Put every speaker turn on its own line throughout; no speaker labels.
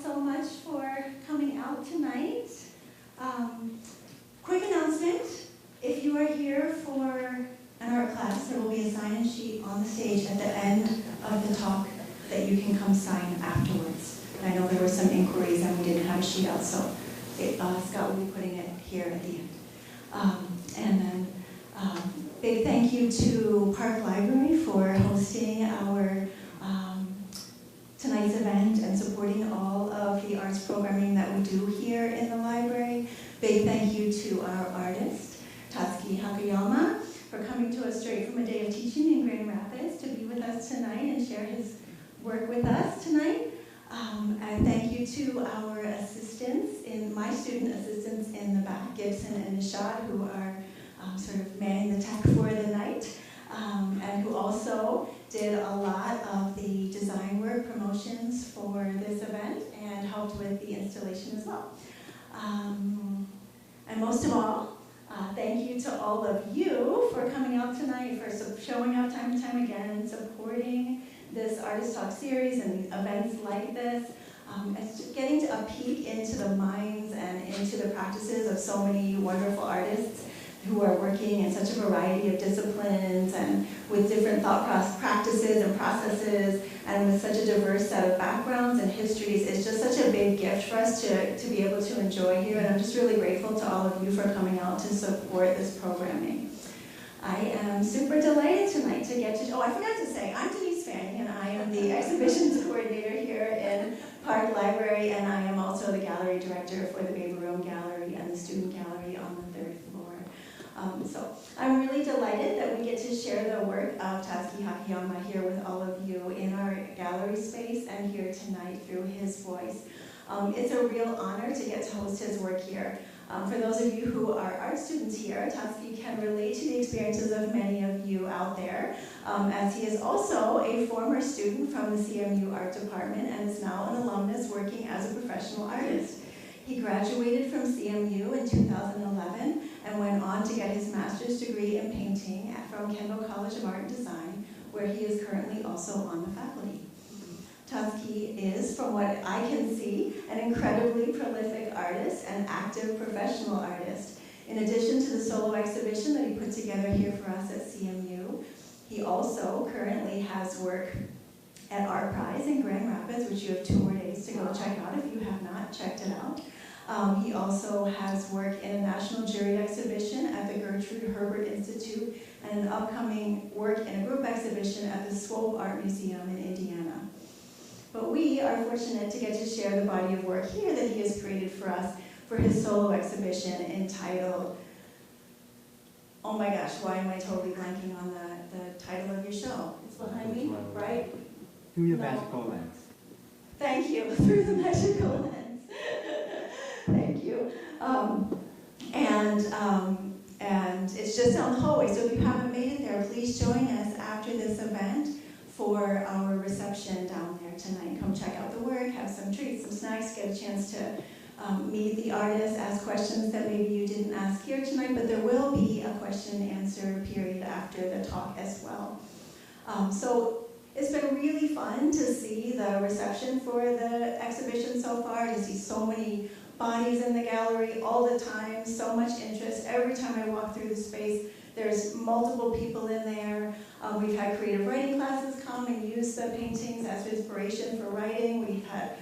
so much for coming out tonight. Quick announcement, if you are here for an art class, there will be a sign-in sheet on the stage at the end of the talk that you can come sign afterwards. And I know there were some inquiries and we didn't have a sheet out, so Scott will be putting it here at the end. And then big thank you to Park Library for hosting our tonight's event and supporting all of the arts programming that we do here in the library. Big thank you to our artist, Tatsuki Hakoyama, for coming to us straight from a day of teaching in Grand Rapids to be with us tonight and share his work with us tonight. And thank you to our assistants, my student assistants in the back, Gibson and Nishad, who are sort of manning the tech for the night, and who also did a lot of the design work promotions for this event and helped with the installation as well. And most of all, thank you to all of you for coming out tonight, for showing up time and time again and supporting this Artist Talk series and events like this. It's just getting a peek into the minds and into the practices of so many wonderful artists who are working in such a variety of disciplines and with different thought practices and processes and with such a diverse set of backgrounds and histories. It's just such a big gift for us to be able to enjoy here, and I'm just really grateful to all of you for coming out to support this programming. I am super delighted tonight to get to, I forgot to say, I'm Denise Fanning, and I am the exhibitions coordinator here in Park Library, and I am also the gallery director for the Baby Room Gallery and the Student Gallery on the 3rd floor. So I'm really delighted that we get to share the work of Tatsuki Hakoyama here with all of you in our gallery space and here tonight through his voice. It's a real honor to get to host his work here. For those of you who are art students here, Tatsuki can relate to the experiences of many of you out there, as he is also a former student from the CMU Art Department and is now an alumnus working as a professional artist. He graduated from CMU in 2011 and went on to get his master's degree in painting from Kendall College of Art and Design, where he is currently also on the faculty. Tatsuki is, from what I can see, an incredibly prolific artist and active professional artist. In addition to the solo exhibition that he put together here for us at CMU, he also currently has work at Art Prize in Grand Rapids, which you have 2 more days to go check out if you have not checked it out. He also has work in a national jury exhibition at the Gertrude Herbert Institute and an upcoming work in a group exhibition at the Swope Art Museum in Indiana. But we are fortunate to get to share the body of work here that he has created for us for his solo exhibition entitled, oh my gosh, why am I totally blanking on the title of your show? It's behind me, right?
Through the Magical Lens.
Thank you, Through the Magical Lens. Thank you. And it's just on the hallway, so if you haven't made it there, please join us after this event for our reception down there tonight. Come check out the work, have some treats, some snacks, get a chance to meet the artist, ask questions that maybe you didn't ask here tonight, but there will be a question and answer period after the talk as well. So it's been really fun to see the reception for the exhibition so far, to see so many bodies in the gallery all the time, so much interest. Every time I walk through the space, there's multiple people in there. We've had creative writing classes come and use the paintings as inspiration for writing. We've had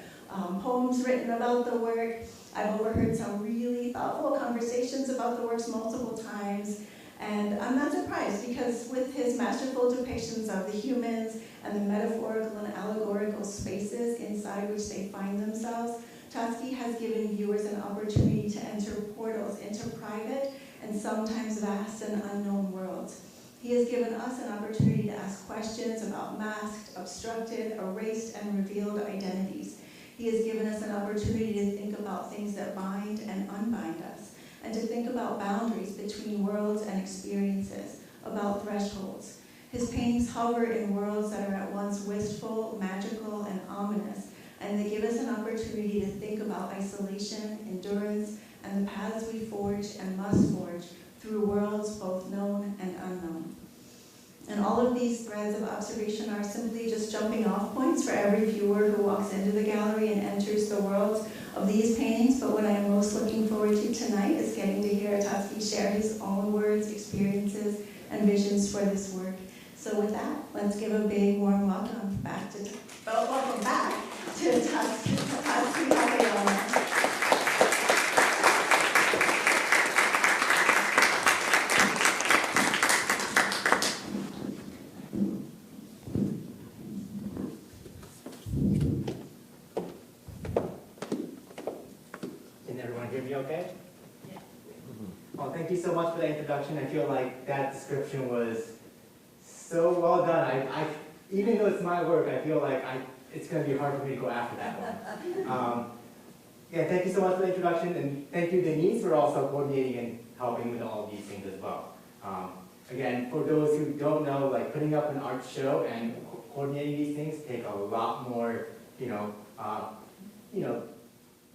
poems written about the work. I've overheard some really thoughtful conversations about the works multiple times. And I'm not surprised, because with his masterful depictions of the humans and the metaphorical and allegorical spaces inside which they find themselves, Tatsuki has given viewers an opportunity to enter portals into private and sometimes vast and unknown worlds. He has given us an opportunity to ask questions about masked, obstructed, erased, and revealed identities. He has given us an opportunity to think about things that bind and unbind us, and to think about boundaries between worlds and experiences, about thresholds. His paintings hover in worlds that are at once wistful, magical, and ominous, and they give us an opportunity to think about isolation, endurance, and the paths we forge and must forge through worlds both known and unknown. And all of these threads of observation are simply just jumping off points for every viewer who walks into the gallery and enters the world of these paintings. But what I am most looking forward to tonight is getting to hear Tatsuki share his own words, experiences, and visions for this work. So with that, let's give a big warm welcome back to Tatsuki Hakoyama.
Can everyone hear me okay? Yeah. Well, thank you so much for the introduction. I feel like that description was so well done. Even though it's my work, I feel like it's going to be hard for me to go after that one. Yeah, thank you so much for the introduction, and thank you, Denise, for also coordinating and helping with all of these things as well. Again, for those who don't know, like putting up an art show and coordinating these things take a lot more,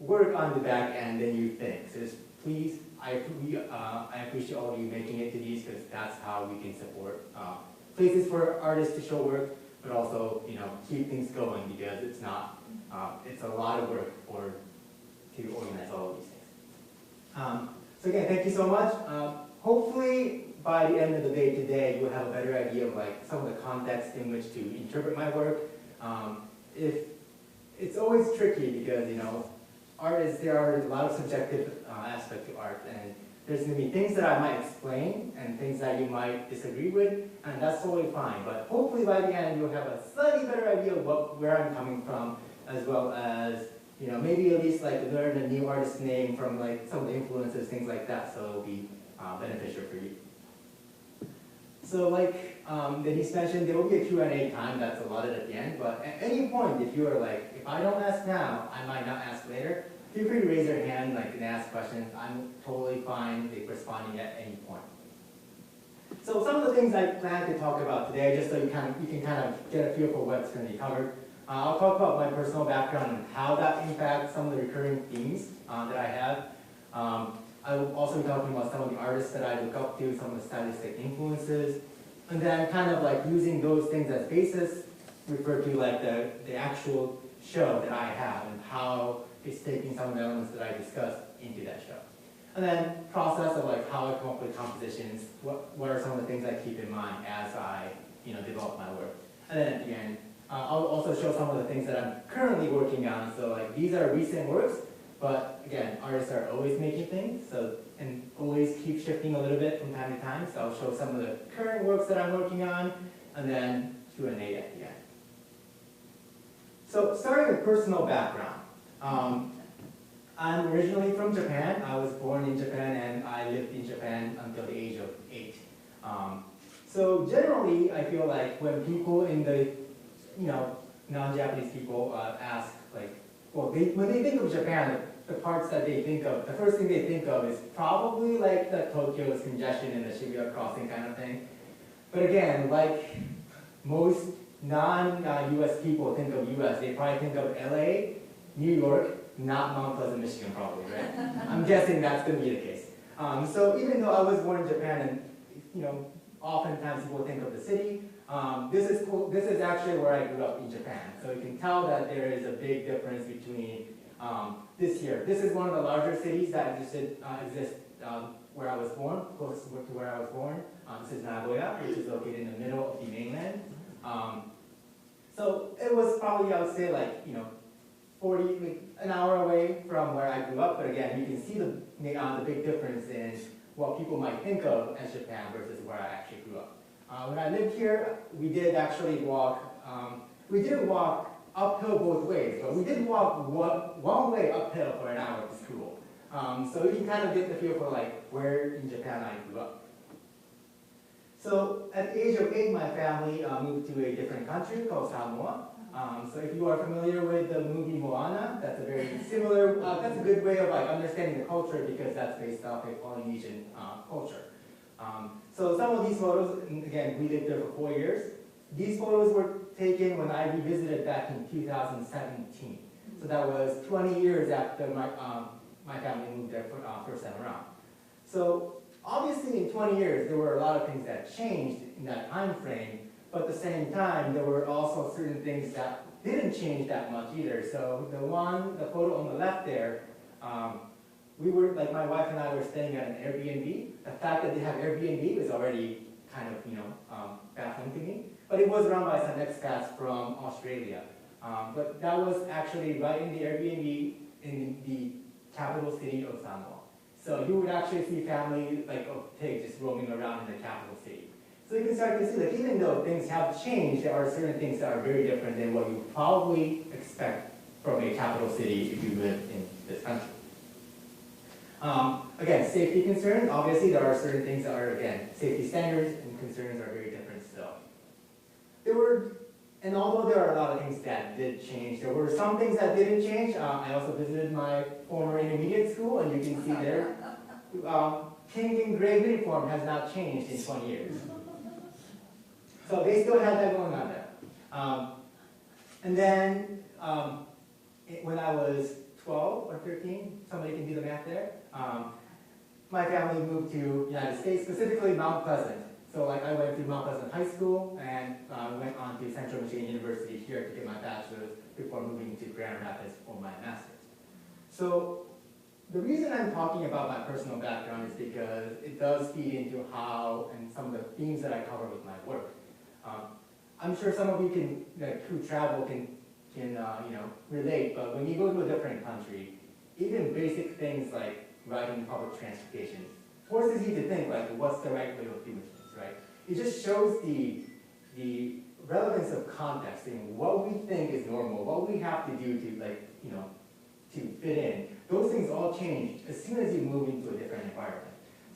work on the back end than you think. So just please, I appreciate all of you making it to these, because that's how we can support places for artists to show work, but also keep things going, because it's not it's a lot of work to organize all of these things. So again, thank you so much. Hopefully by the end of the day today, you'll have a better idea of like some of the context in which to interpret my work. If it's always tricky, because there are a lot of subjective aspects to art, and there's going to be things that I might explain and things that you might disagree with, and that's totally fine. But hopefully by the end you'll have a slightly better idea of where I'm coming from, as well as maybe at least like learn a new artist's name from like some of the influences, things like that. So it'll be beneficial for you. So like Denise mentioned, there will be a Q&A time that's allotted at the end, but at any point, if you are like, if I don't ask now, I might not ask later, feel free to raise your hand and ask questions. I'm totally fine with responding at any point. So some of the things I plan to talk about today, just so you can kind of get a feel for what's going to be covered. I'll talk about my personal background and how that impacts some of the recurring themes that I have. I will also be talking about some of the artists that I look up to, some of the stylistic influences, and then kind of like using those things as basis, refer to like the actual show that I have and how it's taking some of the elements that I discussed into that show. And then process of like how I come up with compositions, what are some of the things I keep in mind as I develop my work. And then at the end, I'll also show some of the things that I'm currently working on. So like these are recent works, but again, artists are always making things, and always keep shifting a little bit from time to time. So I'll show some of the current works that I'm working on, and then Q&A at the end. So starting with personal background. I'm originally from Japan. I was born in Japan, and I lived in Japan until the age of 8. So generally, I feel like when people in the, non-Japanese people ask, like, well, when they think of Japan, the parts that they think of, the first thing they think of is probably like the Tokyo's congestion and the Shibuya crossing kind of thing. But again, like most non-US people think of US, they probably think of LA, New York, not Mount Pleasant, Michigan, probably, right? I'm guessing that's going to be the case. So even though I was born in Japan, and oftentimes people think of the city, this is cool. This is actually where I grew up in Japan. So you can tell that there is a big difference between this here. This is one of the larger cities that exist where I was born, close to where I was born. This is Nagoya, which is located in the middle of the mainland. So it was probably, I would say, like 40, an hour away from where I grew up, but again, you can see the big difference in what people might think of as Japan versus where I actually grew up. When I lived here, we did actually walk, we didn't walk uphill both ways, but we did walk one way uphill for an hour to school. So you can kind of get the feel for like where in Japan I grew up. So at the age of 8, my family moved to a different country called Samoa. So if you are familiar with the movie Moana, that's a very similar, that's a good way of like understanding the culture, because that's based off a Polynesian culture. So some of these photos, and again, we lived there for 4 years. These photos were taken when I revisited back in 2017. So that was 20 years after my family moved there for first time around. So obviously in 20 years, there were a lot of things that changed in that time frame, but at the same time, there were also certain things that didn't change that much either. So the photo on the left there, we were, like my wife and I were staying at an Airbnb. The fact that they have Airbnb was already kind of, baffling to me. But it was run by some expats from Australia. But that was actually right in the Airbnb in the capital city of Samoa. So you would actually see families like of pigs just roaming around in the capital city. So you can start to see that even though things have changed, there are certain things that are very different than what you probably expect from a capital city if you live in this country. Again, safety concerns, obviously there are certain things that are, again, safety standards and concerns are very different still. And although there are a lot of things that did change, there were some things that didn't change. I also visited my former intermediate school, and you can see there, pink and gray uniform has not changed in 20 years. So they still had that going on there. And then when I was 12 or 13, somebody can do the math there, my family moved to the United States, specifically Mount Pleasant. So I went through Mount Pleasant High School and went on to Central Michigan University here to get my bachelor's before moving to Grand Rapids for my master's. So the reason I'm talking about my personal background is because it does feed into how and some of the themes that I cover with my work. I'm sure some of you who travel can relate, but when you go to a different country, even basic things like riding public transportation forces you to think like, what's the right way of doing things, right? It just shows the relevance of context and what we think is normal, what we have to do to fit in. Those things all change as soon as you move into a different environment.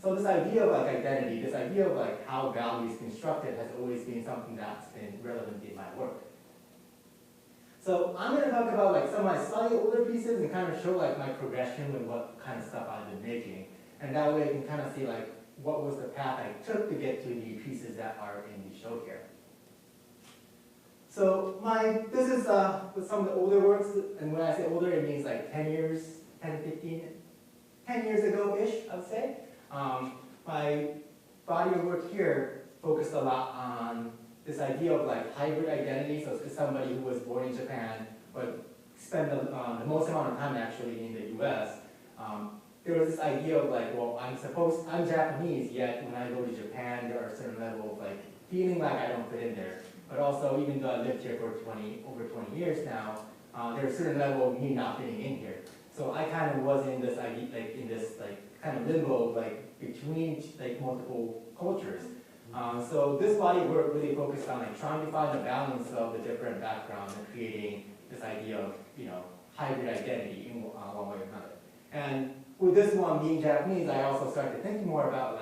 So this idea of identity, this idea of how value is constructed has always been something that's been relevant in my work. So I'm going to talk about some of my slightly older pieces and kind of show my progression with what kind of stuff I've been making. And that way you can kind of see what was the path I took to get to the pieces that are in the show here. So this is with some of the older works, and when I say older, it means 10 years, 10 years ago-ish, I would say. My body of work here focused a lot on this idea of hybrid identity. So it's somebody who was born in Japan, but spent the most amount of time actually in the US. There was this idea of well, I'm Japanese, yet when I go to Japan, there are a certain level of feeling like I don't fit in there. But also, even though I lived here for over 20 years now, there's a certain level of me not fitting in here. So I kind of was in this idea, kind of limbo, between multiple cultures. So this body of work really focused on trying to find a balance of the different backgrounds and creating this idea of hybrid identity in one way or another. And with this one being Japanese, I also started thinking more about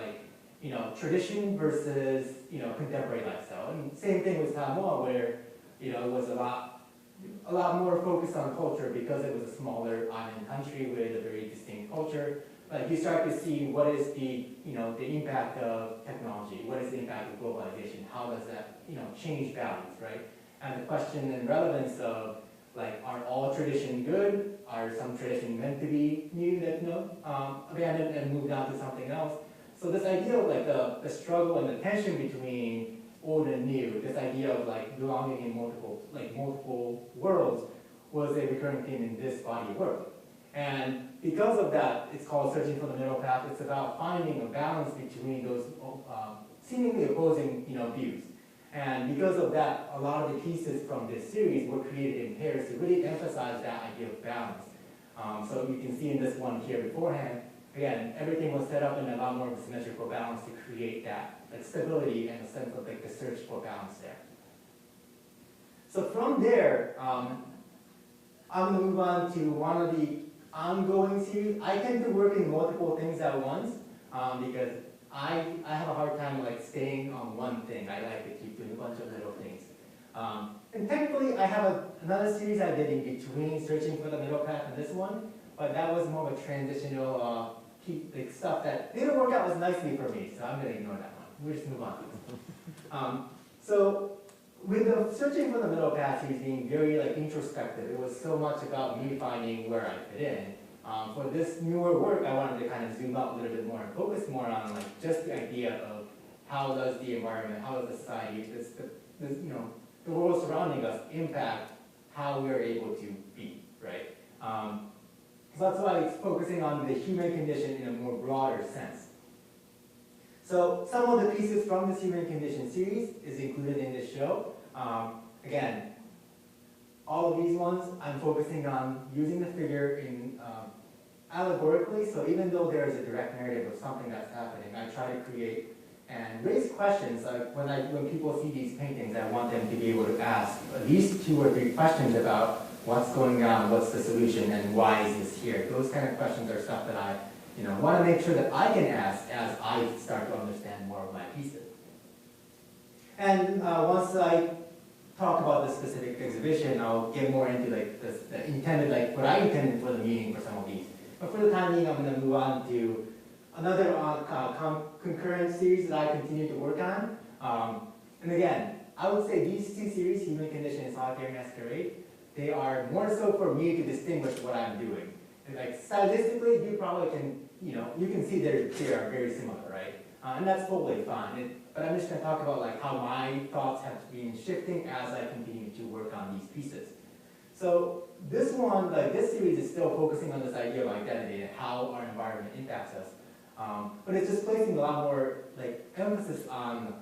tradition versus contemporary lifestyle. And same thing with Samoa, where it was a lot more focused on culture because it was a smaller island country with a very distinct culture. You start to see what is the impact of technology, what is the impact of globalization, how does that change values, right? And the question and relevance of are all tradition good? Are some tradition meant to be new that abandoned and moved on to something else? So this idea of the struggle and the tension between old and new, this idea of belonging in multiple worlds was a recurring theme in this body of work. And because of that, it's called Searching for the Middle Path. It's about finding a balance between those seemingly opposing views. And because of that, a lot of the pieces from this series were created in pairs to really emphasize that idea of balance. So you can see in this one here beforehand, again, everything was set up in a lot more of a symmetrical balance to create that stability and a sense of the search for balance there. So from there, I'm going to move on to one of the ongoing series. I tend to work in multiple things at once because I have a hard time staying on one thing. I like to keep doing a bunch of little things. And technically, I have another series I did in between Searching for the Middle Path and this one, but that was more of a transitional stuff that didn't work out as nicely for me, so I'm going to ignore that one. We'll just move on. So with the Searching for the Middle Path series being very introspective, it was so much about me finding where I fit in. For this newer work, I wanted to kind of zoom out a little bit more and focus more on like just the idea of how does the environment, how does the society, the world surrounding us impact how we're able to be, right? So that's why it's focusing on the human condition in a more broader sense. So some of the pieces from this human condition series is included in this show. Again, all of these ones, I'm focusing on using the figure in allegorically, so even though there is a direct narrative of something that's happening, I try to create and raise questions. Like when people see these paintings, I want them to be able to ask at least 2 or 3 questions about what's going on, what's the solution, and why is this here? Those kind of questions are stuff that I want to make sure that I can ask as I start to understand more of my pieces. And once I talk about the specific exhibition, I'll get more into like the intended, like what I intended for the meaning for some of these. But for the time being, I'm going to move on to another concurrent series that I continue to work on. And again, I would say these 2 series, Human Condition and Solitary Masquerade, they are more so for me to distinguish what I'm doing. And like stylistically, you probably can, you can see they are very similar, right? And that's totally fine. But I'm just going to talk about like how my thoughts have been shifting as I continue to work on these pieces. So this one, like this series is still focusing on this idea of identity and how our environment impacts us. But it's just placing a lot more like emphasis on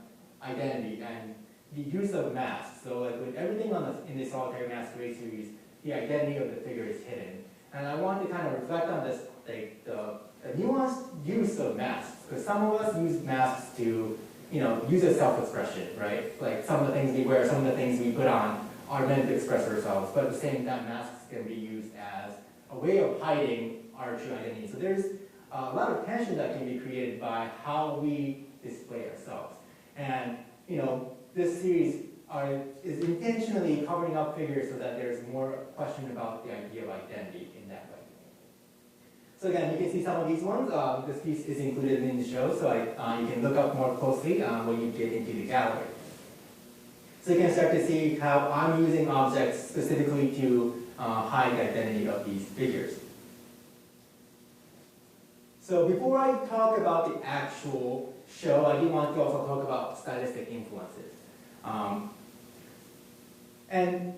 identity and the use of masks. So like with everything in the Solitary Masquerade series, the identity of the figure is hidden. And I want to kind of reflect on this, like the nuanced use of masks. Because some of us use masks to, use as self-expression, right? Like some of the things we wear, some of the things we put on are meant to express ourselves. But at the same time, masks can be used as a way of hiding our true identity. So there's a lot of tension that can be created by how we display ourselves. And, this series is intentionally covering up figures so that there's more question about the idea of identity in that way. So again, you can see some of these ones. This piece is included in the show, so you can look up more closely when you get into the gallery. So you can start to see how I'm using objects specifically to hide the identity of these figures. So before I talk about the actual show, I do want to also talk about stylistic influences. And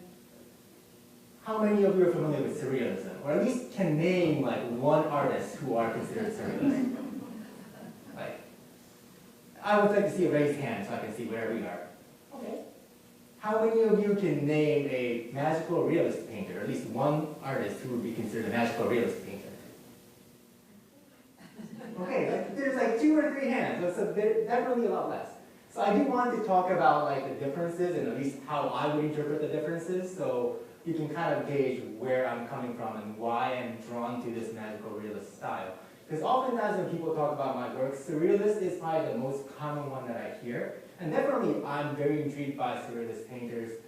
how many of you are familiar with surrealism? Or at least can name like one artist who are considered surrealist? Like, I would like to see a raised hand so I can see where we are. Okay. How many of you can name a magical realist painter, or at least one artist who would be considered a magical realist painter? Okay, there's like 2 or 3 hands, so there's definitely a lot less. So I do want to talk about like the differences and at least how I would interpret the differences, so you can kind of gauge where I'm coming from and why I'm drawn to this magical realist style. Because oftentimes when people talk about my work, surrealist is probably the most common one that I hear. And definitely I'm very intrigued by surrealist painters,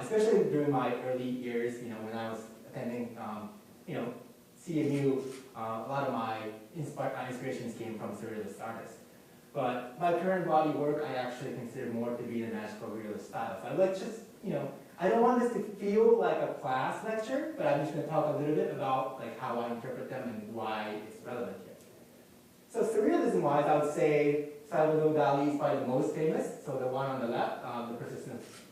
especially during my early years, when I was attending, CMU, a lot of my inspirations came from surrealist artists. But my current body work, I actually consider more to be the magical realist style. So I like just, I don't want this to feel like a class lecture, but I'm just going to talk a little bit about like how I interpret them and why it's relevant here. So surrealism-wise, I would say Salvador Dali is probably the most famous. So the one on the left, the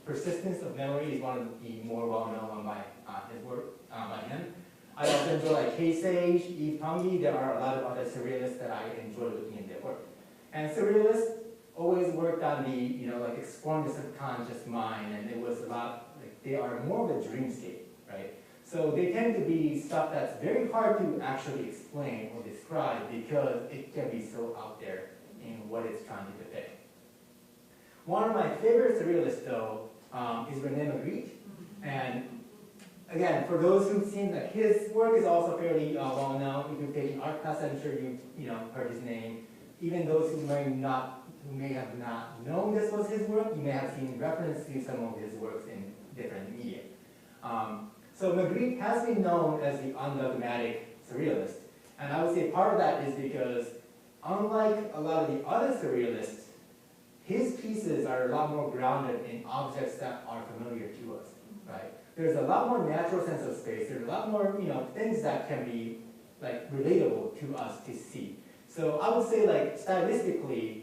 persistence of memory is one of the more well-known by his work by him. I also enjoy like Kay Sage, Yves Tanguy. There are a lot of other surrealists that I enjoy looking in their work. And surrealists always worked on the, like exploring the subconscious mind, and it was a lot, like they are more of a dreamscape, right? So they tend to be stuff that's very hard to actually explain or describe because it can be so out there in what it's trying to depict. One of my favorite surrealists, though, is René Magritte. And again, for those who've seen that his work is also fairly well known. If you've taken art class, I'm sure you've heard his name. Even those who may have not known this was his work, you may have seen reference to some of his works in different media. So Magritte has been known as the undogmatic surrealist. And I would say part of that is because unlike a lot of the other surrealists, his pieces are a lot more grounded in objects that are familiar to us, right? There's a lot more natural sense of space. There's a lot more, things that can be like relatable to us to see. So I would say like stylistically,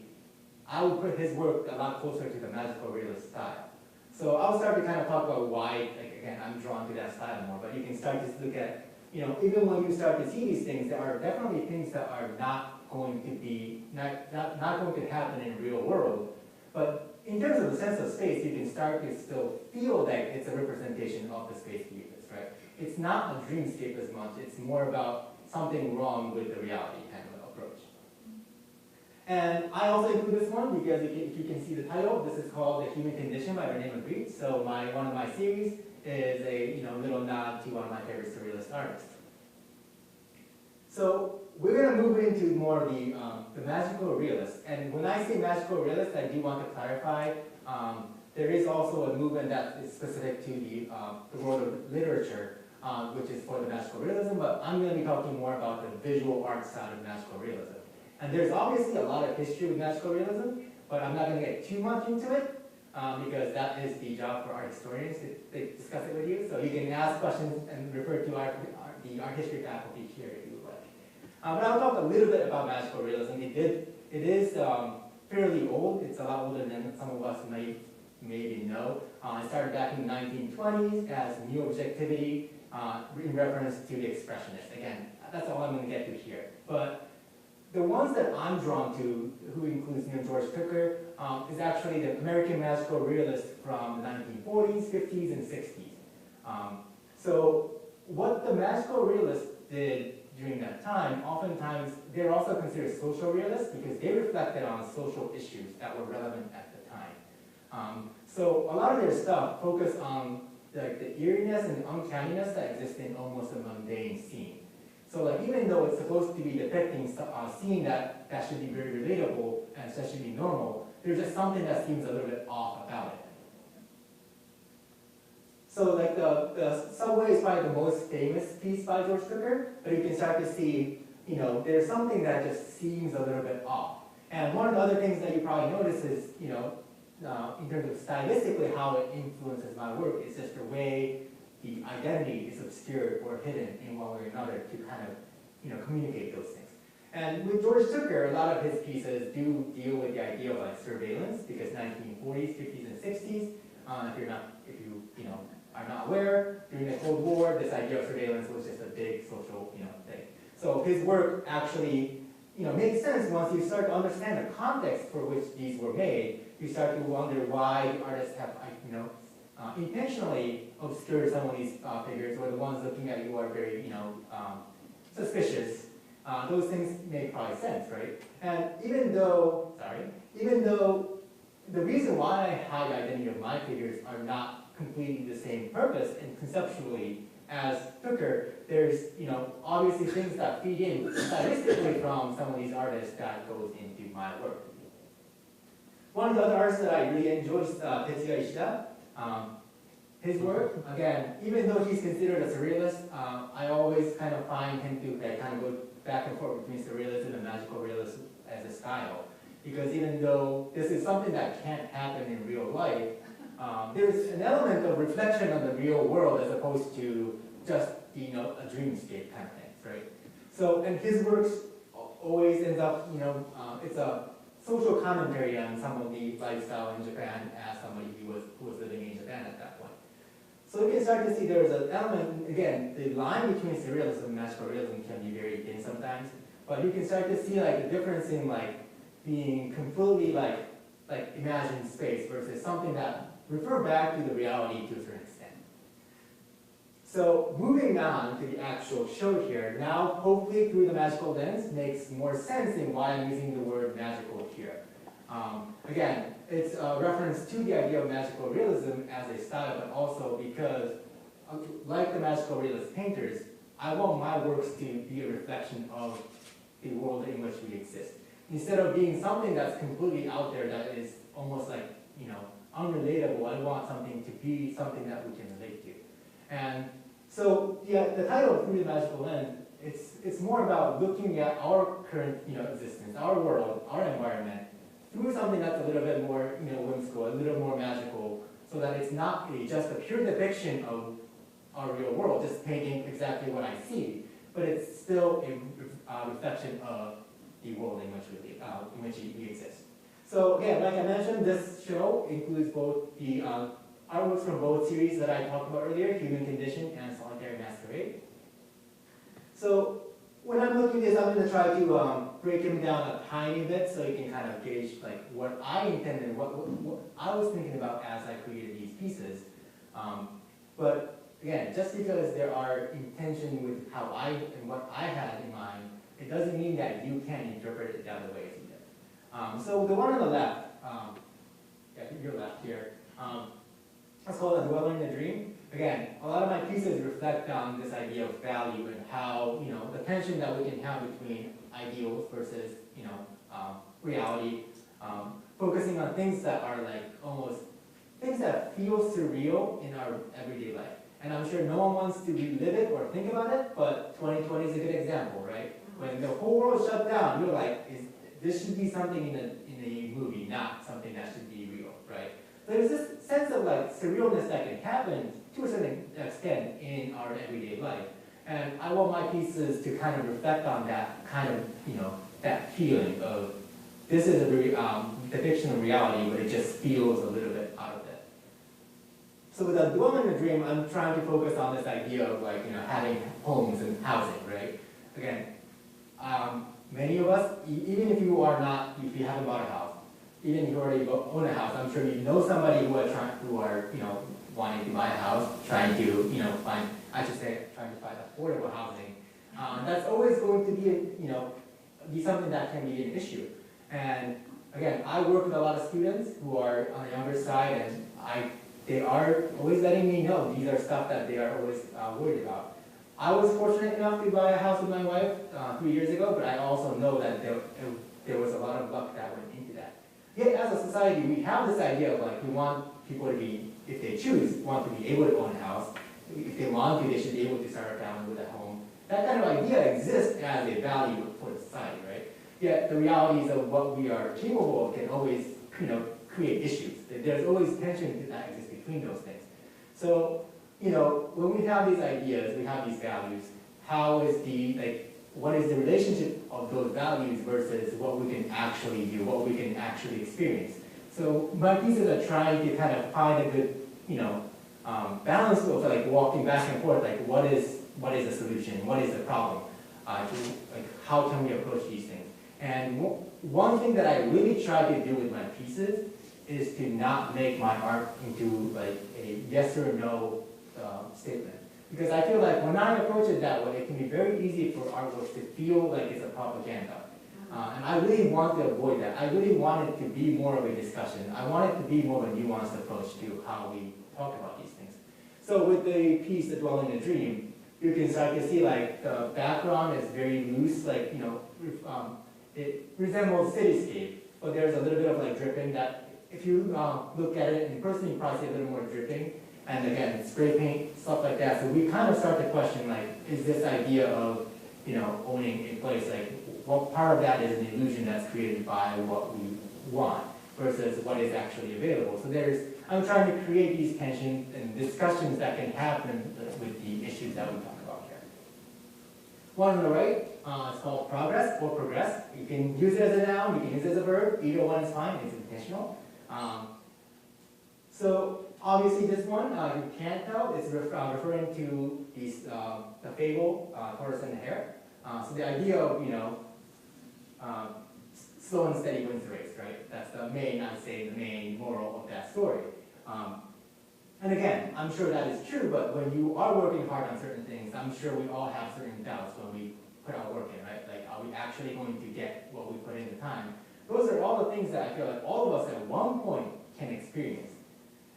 I would put his work a lot closer to the magical realist style. So I'll start to kind of talk about why, like again, I'm drawn to that style more, but you can start to look at, even when you start to see these things, there are definitely things that are not going to be, not going to happen in the real world. But in terms of the sense of space, you can start to still feel like it's a representation of the space we live, right? It's not a dreamscape as much, it's more about something wrong with the reality kind of approach. And I also include this one because if you can see the title, this is called The Human Condition by Rene Magritte. So one of my series is a little nod to one of my favorite surrealist artists. So we're going to move into more of the magical realist. And when I say magical realist, I do want to clarify, there is also a movement that is specific to the world of literature, which is for the magical realism, but I'm going to be talking more about the visual art side of magical realism. And there's obviously a lot of history with magical realism, but I'm not going to get too much into it, because that is the job for art historians to discuss it with you. So you can ask questions and refer to the art history faculty here if you would like. But I'll talk a little bit about magical realism. It is fairly old. It's a lot older than some of us may maybe know. It started back in the 1920s as new objectivity in reference to the expressionists. Again, that's all I'm going to get to here. But the ones that I'm drawn to, who includes George Tucker, is actually the American magical realist from the 1940s, 50s, and 60s. So what the magical realists did during that time, oftentimes they're also considered social realists because they reflected on social issues that were relevant at the time. So a lot of their stuff focused on the eeriness and the uncanniness that exist in almost a mundane scene. So even though it's supposed to be depicting a scene that should be very relatable and that should be normal, there's just something that seems a little bit off about it. So the subway is probably the most famous piece by George Tucker, but you can start to see, there's something that just seems a little bit off. And one of the other things that you probably notice is, in terms of stylistically how it influences my work, is just the way the identity is obscured or hidden in one way or another to kind of, communicate those things. And with George Tucker, a lot of his pieces do deal with the idea of surveillance, because 1940s, 50s, and 60s, if you are not aware, during the Cold War, this idea of surveillance was just a big social, thing. So his work actually, makes sense once you start to understand the context for which these were made. You start to wonder why the artists have, intentionally obscured some of these figures, or the ones looking at you are very, suspicious. Those things make probably sense, right? And even though the reason why I hide the identity of my figures are not completely the same purpose and conceptually as Tucker, there's obviously things that feed in stylistically from some of these artists that goes into my work. One of the other artists that I really enjoy is Tetsuki Ishida. His work, again, even though he's considered a surrealist, I always kind of find him to kind of go back and forth between surrealism and magical realism as a style. Because even though this is something that can't happen in real life, there's an element of reflection on the real world as opposed to just a dreamscape kind of thing, right? So, and his works always ends up, it's a social commentary on some of the lifestyle in Japan as somebody who was living in Japan at that point. So you can start to see there's an element, again, the line between surrealism and magical realism can be very thin sometimes, but you can start to see the difference in being completely imagined space versus something that refer back to the reality to a certain extent. So moving on to the actual show here, now hopefully through the magical lens makes more sense in why I'm using the word magical here. Again, it's a reference to the idea of magical realism as a style, but also because, like the magical realist painters, I want my works to be a reflection of the world in which we exist. Instead of being something that's completely out there that is almost unrelatable, I want something to be something that we can relate to. And so, the title Through the Magical Lens, it's more about looking at our current, existence, our world, our environment, through something that's a little bit more, whimsical, a little more magical, so that it's not just a pure depiction of our real world, just painting exactly what I see, but it's still a reflection of the world in which we exist. So again, like I mentioned, this show includes both the artworks from both series that I talked about earlier, Human Condition and Solitary Masquerade. So when I'm looking at this, I'm going to try to break them down a tiny bit so you can kind of gauge like what I intended, what I was thinking about as I created these pieces. But again, just because there are intention with how I and what I had in mind, it doesn't mean that you can interpret it the other way either. So the one on the left, yeah, your left here, let's call it Dwelling in a Dream. Again, a lot of my pieces reflect on this idea of value and how, the tension that we can have between ideals versus, reality, focusing on things that are like almost, things that feel surreal in our everyday life. And I'm sure no one wants to relive it or think about it, but 2020 is a good example, right? When the whole world shut down, you're like, this should be something in a movie, not something that should be real, right? There's this sense of like surrealness that can happen to a certain extent in our everyday life. And I want my pieces to kind of reflect on that kind of, that feeling of this is a very depiction of reality, but it just feels a little bit out of it. So with a Dwelling in a Dream, I'm trying to focus on this idea of like, having homes and housing, right? Again, many of us, even if you haven't bought a house, even if you already own a house, I'm sure you know somebody who are wanting to buy a house, trying to find affordable housing. That's always going to be something that can be an issue. And again, I work with a lot of students who are on the younger side, and they are always letting me know these are stuff that they are always worried about. I was fortunate enough to buy a house with my wife 3 years ago, but I also know that there was a lot of luck that went into that. Yet as a society, we have this idea of like, we want people to be, if they choose, want to be able to own a house. If they want to, they should be able to start a family with a home. That kind of idea exists as a value for the society, right? Yet the realities of what we are capable of can always, create issues. There's always tension that exists between those things. So, when we have these ideas, we have these values, what is the relationship of those values versus what we can actually do, what we can actually experience? So my pieces are trying to kind of find a good, balance of like walking back and forth, like what is the solution, what is the problem, how can we approach these things? And one thing that I really try to do with my pieces is to not make my art into like a yes or no statement. Because I feel like when I approach it that way, it can be very easy for artworks to feel like it's a propaganda. And I really want to avoid that. I really want it to be more of a discussion. I want it to be more of a nuanced approach to how we talk about these things. So with the piece, The Dwelling in a Dream, you can start to see like the background is very loose, like, it resembles cityscape, but there's a little bit of like dripping that if you look at it in person, you probably see a little more dripping. And again, spray paint, stuff like that. So we kind of start to question, like, is this idea of, owning a place, like, what part of that is an illusion that's created by what we want versus what is actually available. So I'm trying to create these tensions and discussions that can happen with the issues that we talk about here. One on the right is called progress or progress. You can use it as a noun, you can use it as a verb. Either one is fine, it's intentional. So obviously this one, you can't tell, it's referring to the fable, Tortoise and the Hare. So the idea of, slow and steady wins the race, right? That's the main moral of that story. And again, I'm sure that is true, but when you are working hard on certain things, I'm sure we all have certain doubts when we put our work in, right? Like, are we actually going to get what we put in the time? Those are all the things that I feel like all of us at one point can experience.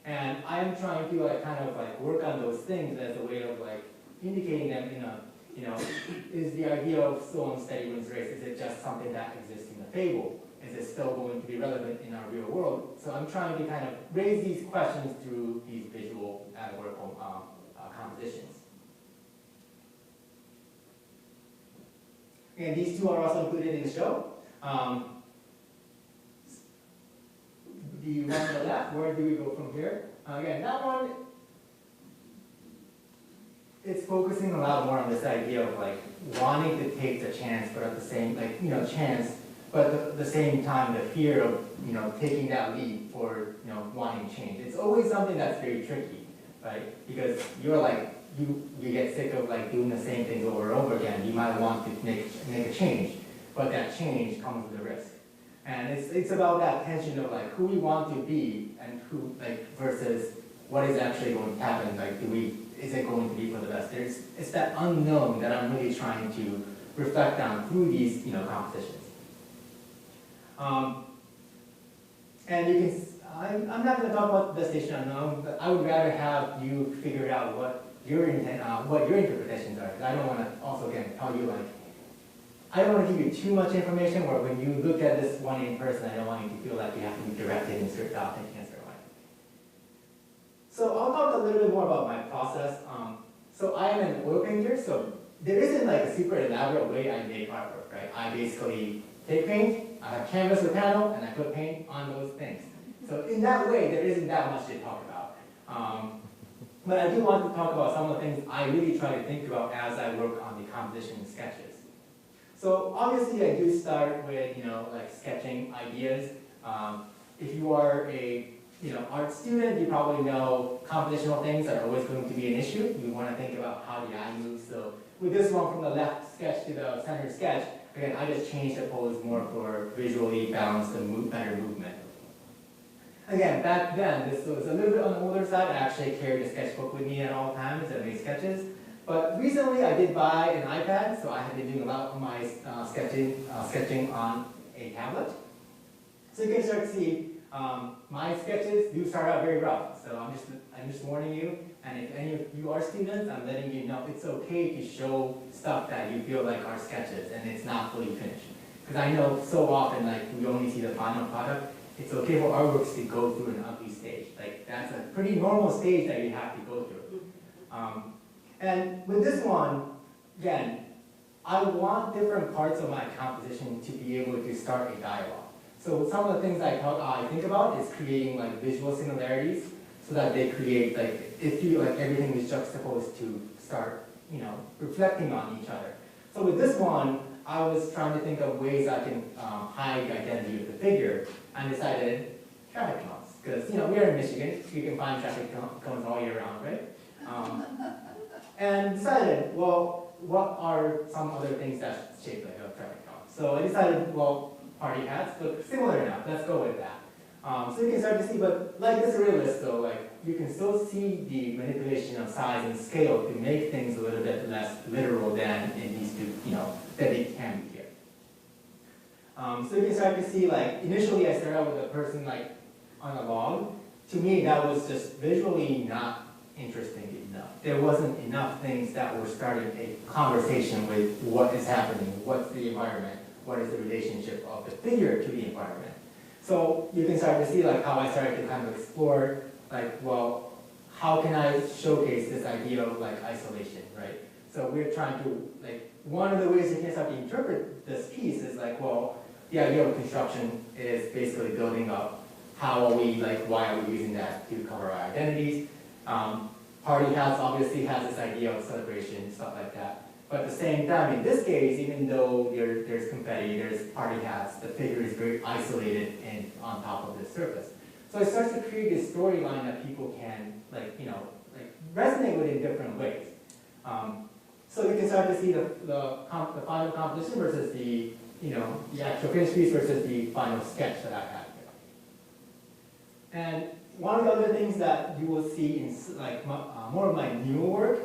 And I am trying to work on those things as a way of indicating them in a, is the idea of slow and steady wins race, is it just something that exists in the fable? Is it still going to be relevant in our real world? So I'm trying to kind of raise these questions through these visual allegorical compositions. And these two are also included in the show. The one on the left, where do we go from here? Again, that one, it's focusing a lot more on this idea of like wanting to take the chance, but at the same, like, chance, but at the same time, the fear of, taking that leap for, wanting change. It's always something that's very tricky, right? Because you're like, you get sick of like doing the same things over and over again. You might want to make a change, but that change comes with a risk. And it's about that tension of like who we want to be and who, like, versus what is actually going to happen. Like, is it going to be for the best? It's that unknown that I'm really trying to reflect on through these, competitions. And you can, I'm not going to talk about the destination unknown, but I would rather have you figure out what your interpretations are, because I don't want to also, again, tell you, like, I don't want to give you too much information where when you look at this one in person, I don't want you to feel like you have to be directed in a certain way. So I'll talk a little bit more about my process. So I am an oil painter, so there isn't like a super elaborate way I make artwork, right? I basically take paint, I have canvas or panel, and I put paint on those things. So in that way, there isn't that much to talk about. But I do want to talk about some of the things I really try to think about as I work on the composition sketches. So obviously I do start with, like sketching ideas. If you are a art student, you probably know compositional things are always going to be an issue. You want to think about how the eye moves. So with this one from the left sketch to the center sketch, again, I just changed the pose more for visually balanced and better movement. Again, back then, this was a little bit on the older side. I actually carried a sketchbook with me at all times and made sketches. But recently I did buy an iPad, so I have been doing a lot of my sketching on a tablet. So you can start to see my sketches do start out very rough. So I'm just warning you, and if any of you are students, I'm letting you know it's okay to show stuff that you feel like are sketches and it's not fully finished. Because I know so often, like, we only see the final product. It's okay for artworks to go through an ugly stage. Like, that's a pretty normal stage that you have to go through. And with this one, again, I want different parts of my composition to be able to start a dialogue. So some of the things I think about is creating like visual similarities so that they create like, it feels like everything is juxtaposed to start, reflecting on each other. So with this one, I was trying to think of ways I can hide the identity of the figure, and decided traffic cones. Because, we're in Michigan, you can find traffic cones all year round, right? And decided, well, what are some other things that shape like a traffic cone? So I decided, well, party hats look similar enough. Let's go with that. So you can start to see, but like this realist, though, like you can still see the manipulation of size and scale to make things a little bit less literal than it needs to, that it can be here. So you can start to see, like, initially I started out with a person like on a log. To me, that was just visually not interesting enough. There wasn't enough things that were starting a conversation with what is happening, what's the environment, what is the relationship of the figure to the environment. So you can start to see like how I started to kind of explore, like, well, how can I showcase this idea of like isolation, right? So we're trying to, like, one of the ways you can start to interpret this piece is like, well, the idea of construction is basically building up how are we, like, why are we using that to cover our identities. Party hats obviously has this idea of celebration, stuff like that. But at the same time, in this case, even though there's confetti, there's party hats, the figure is very isolated and on top of the surface. So it starts to create this storyline that people can, like, resonate with in different ways. So you can start to see the final composition versus the actual finished piece versus the final sketch that I have here. And one of the other things that you will see in like more of my newer work,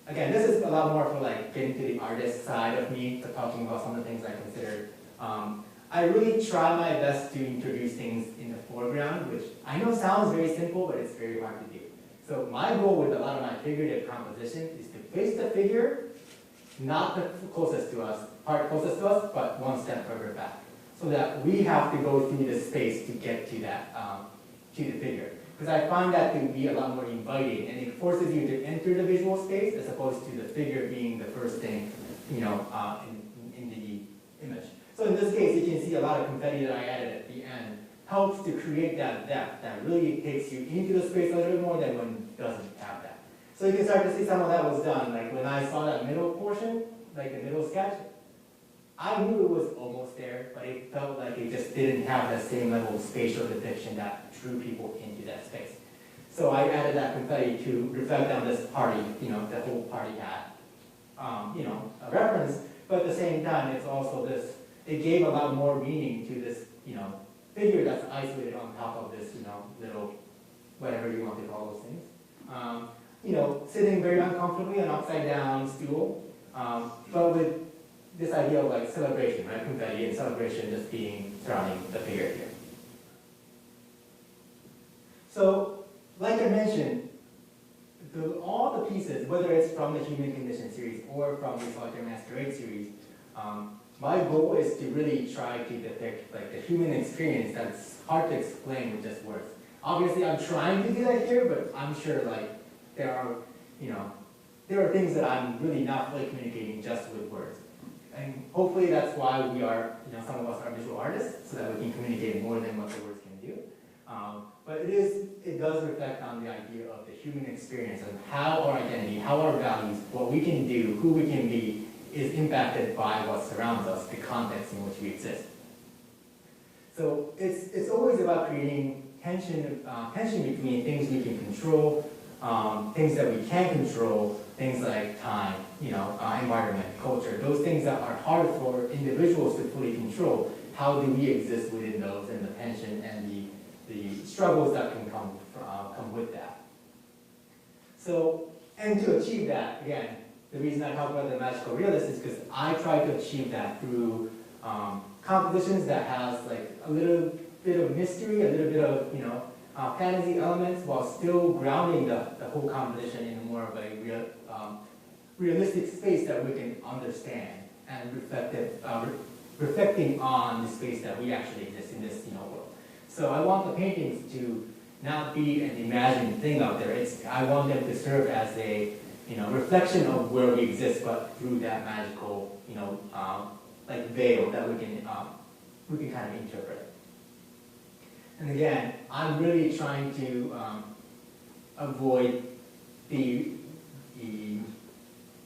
again, this is a lot more for like getting to the artist side of me, to talking about some of the things I consider. I really try my best to introduce things in the foreground, which I know sounds very simple, but it's very hard to do. So my goal with a lot of my figurative composition is to place the figure, not the closest to us, part closest to us, but one step further back, so that we have to go through the space to get to that, to the figure. Because I find that to be a lot more inviting, and it forces you to enter the visual space as opposed to the figure being the first thing, in the image. So in this case, you can see a lot of confetti that I added at the end helps to create that depth that really takes you into the space a little bit more than when it doesn't have that. So you can start to see some of that was done. Like when I saw that middle portion, like the middle sketch, I knew it was almost there, but it felt like it just didn't have that same level of spatial depiction that drew people into that space. So I added that confetti to reflect on this party, the whole party had, a reference, but at the same time, it's also this, it gave a lot more meaning to this, figure that's isolated on top of this, little, whatever you want to call those things. Sitting very uncomfortably on an upside down stool, but with this idea of like celebration, right? Confetti and celebration just being surrounding the figure here. So, like I mentioned, all the pieces, whether it's from the Human Condition series or from the Solitary Masquerade series, my goal is to really try to depict like the human experience that's hard to explain with just words. Obviously, I'm trying to do that here, but I'm sure like there are things that I'm really not fully communicating just with words. And hopefully that's why we are, some of us are visual artists, so that we can communicate more than what the words can do. But it does reflect on the idea of the human experience and how our identity, how our values, what we can do, who we can be, is impacted by what surrounds us, the context in which we exist. So it's always about creating tension between things we can control, things that we can't control, things like time, environment, culture, those things that are hard for individuals to fully control. How do we exist within those, and the tension and the struggles that can come with that. So, and to achieve that, again, the reason I talk about the magical realist is because I try to achieve that through compositions that has like a little bit of mystery, a little bit of fantasy elements, while still grounding the whole composition in more of a realistic space that we can understand and reflecting on the space that we actually exist in this world. So I want the paintings to not be an imagined thing out there. I want them to serve as a reflection of where we exist, but through that magical like veil that we can kind of interpret. And again, I'm really trying to avoid the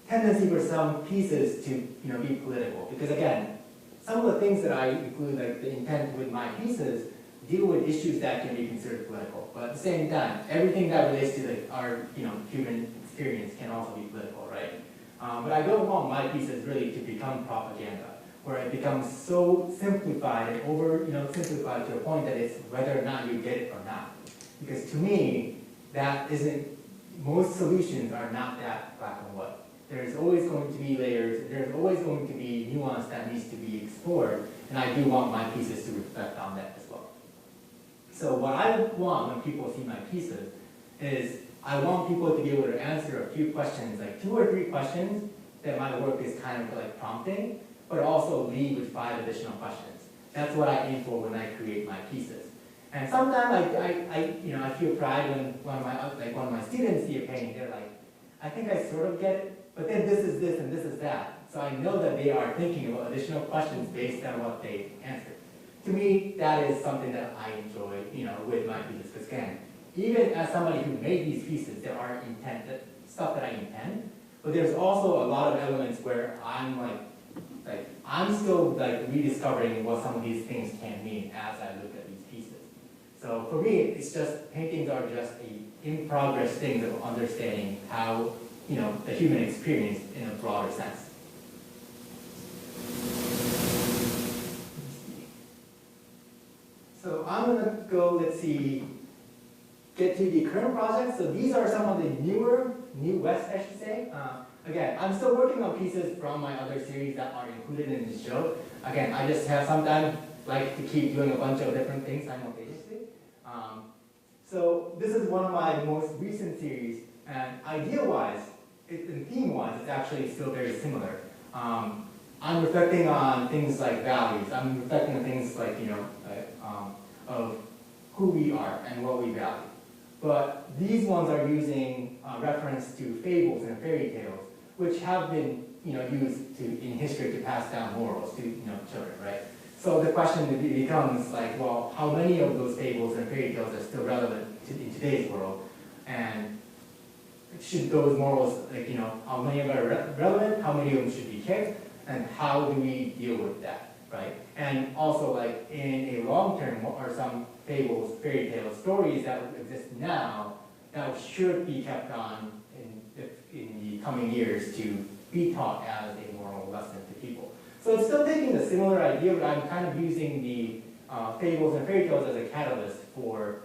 tendency for some pieces to be political, because again, some of the things that I include, like the intent with my pieces, deal with issues that can be considered political. But at the same time, everything that relates to our human experience can also be political, right? But I don't want my pieces really to become propaganda, where it becomes so simplified and simplified to a point that it's whether or not you get it or not. Because to me, most solutions are not that black and white. There's always going to be layers, there's always going to be nuance that needs to be explored, and I do want my pieces to reflect on that as well. So what I want when people see my pieces is I want people to be able to answer a few questions, like 2 or 3 questions that my work is kind of like prompting, but also leave with 5 additional questions. That's what I aim for when I create my pieces. And sometimes I feel pride when one of my students see a painting, they're like, I think I sort of get it, but then this is this and this is that. So I know that they are thinking about additional questions based on what they answered. To me, that is something that I enjoy, with my pieces. Because again, even as somebody who made these pieces, there are stuff that I intend, but there's also a lot of elements where I'm I'm still rediscovering what some of these things can mean as I look at these pieces. So for me, it's just, paintings are just a in-progress thing of understanding how, the human experience in a broader sense. So I'm going to go, get to the current projects. So these are some of the New West, I should say. Again, I'm still working on pieces from my other series that are included in this show. Again, I just have sometimes like to keep doing a bunch of different things simultaneously. So this is one of my most recent series, and idea-wise, and theme-wise, it's actually still very similar. I'm reflecting on things like values. I'm reflecting on things like, of who we are and what we value. But these ones are using reference to fables and fairy tales, which have been, used in history to pass down morals to, children, right? So the question becomes like, well, how many of those fables and fairy tales are still relevant in today's world? And should those morals, like, how many of them are relevant, how many of them should be kept, and how do we deal with that, right? And also, like, in a long term, what are some fables, fairy tales, stories that exist now that should be kept on in the coming years to be taught as a moral lesson to people? So it's still taking a similar idea, but I'm kind of using the fables and fairy tales as a catalyst for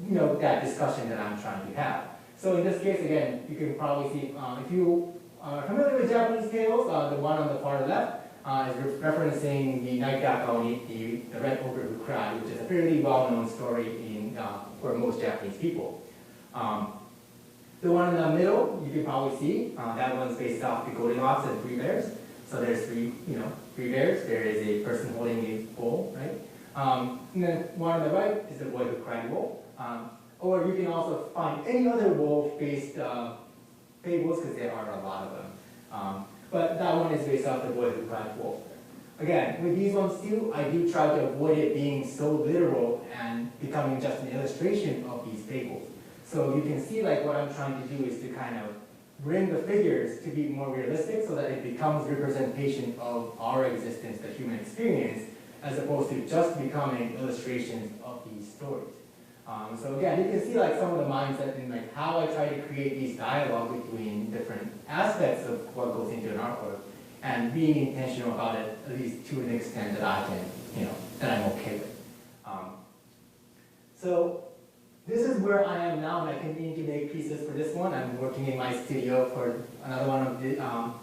that discussion that I'm trying to have. So in this case, again, you can probably see, if you are familiar with Japanese tales, the one on the far left is referencing the Night Gakko, the red ogre who cried, which is a fairly well-known story for most Japanese people. The one in the middle, you can probably see, that one's based off the Goldilocks and Three Bears. So there's three bears. There is a person holding a bowl, right? And then one on the right is the boy who cried wolf. Or you can also find any other wolf-based fables, because there are a lot of them. But that one is based off the boy who cried wolf. Again, with these ones too, I do try to avoid it being so literal and becoming just an illustration of these fables. So you can see, like, what I'm trying to do is to kind of bring the figures to be more realistic so that it becomes representation of our existence, the human experience, as opposed to just becoming illustrations of these stories. So again, you can see, like, some of the mindset and, like, how I try to create these dialogue between different aspects of what goes into an artwork and being intentional about it, at least to an extent that I can, that I'm okay with. So this is where I am now, and I continue to make pieces for this one. I'm working in my studio for another one of the,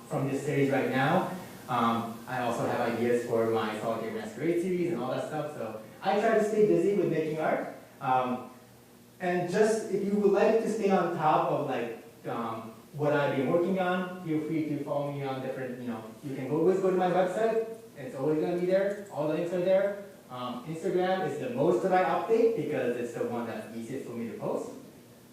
from this series right now. I also have ideas for my Solitaire Masquerade series and all that stuff, so I try to stay busy with making art. And just, if you would like to stay on top of, like, what I've been working on, feel free to follow me on different, you can always go to my website. It's always going to be there. All the links are there. Instagram is the most that I update because it's the one that's easiest for me to post.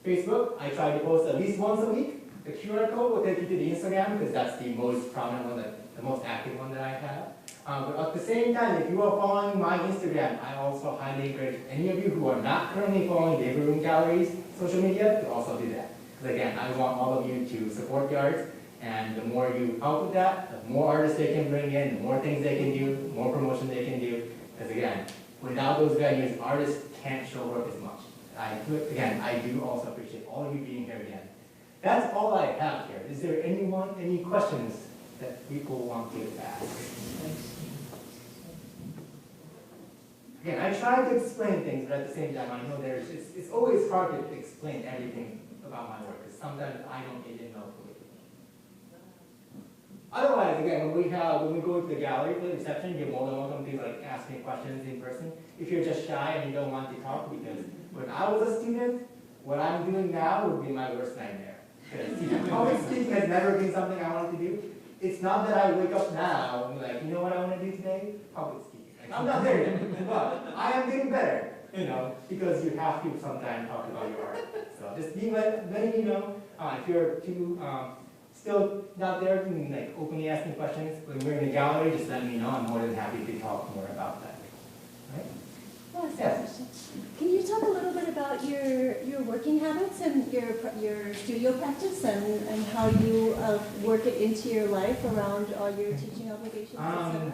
Facebook, I try to post at least once a week. The QR code will take you to the Instagram because that's the most prominent one, the most active one that I have. But at the same time, if you are following my Instagram, I also highly encourage any of you who are not currently following David Room Gallery's social media to also do that. Because again, I want all of you to support the arts, and the more you help with that, the more artists they can bring in, the more things they can do, the more promotion they can do. Because again, without those venues, artists can't show work as much. I do also appreciate all of you being here again. That's all I have here. Is there any questions that people want to ask? Again, I try to explain things, but at the same time, I know it's always hard to explain everything about my work, because sometimes I don't get enough of it. Otherwise, again, when we go to the gallery for the reception, you're more than welcome to, like, ask me questions in person. If you're just shy and you don't want to talk, because when I was a student, what I'm doing now would be my worst nightmare. Because public speaking has never been something I wanted to do. It's not that I wake up now and be like, you know what I want to do today? Public speaking. Like, I'm not there yet, but I am getting better, because you have to sometimes talk about your art. So just letting you know, if you're too still not there, and, like, openly asking questions, when we're in the gallery, just let me know. I'm more than happy to talk more about that. Right?
Yes. Can you talk a little bit about your working habits and your studio practice and how you work it into your life around all your teaching obligations, etc.?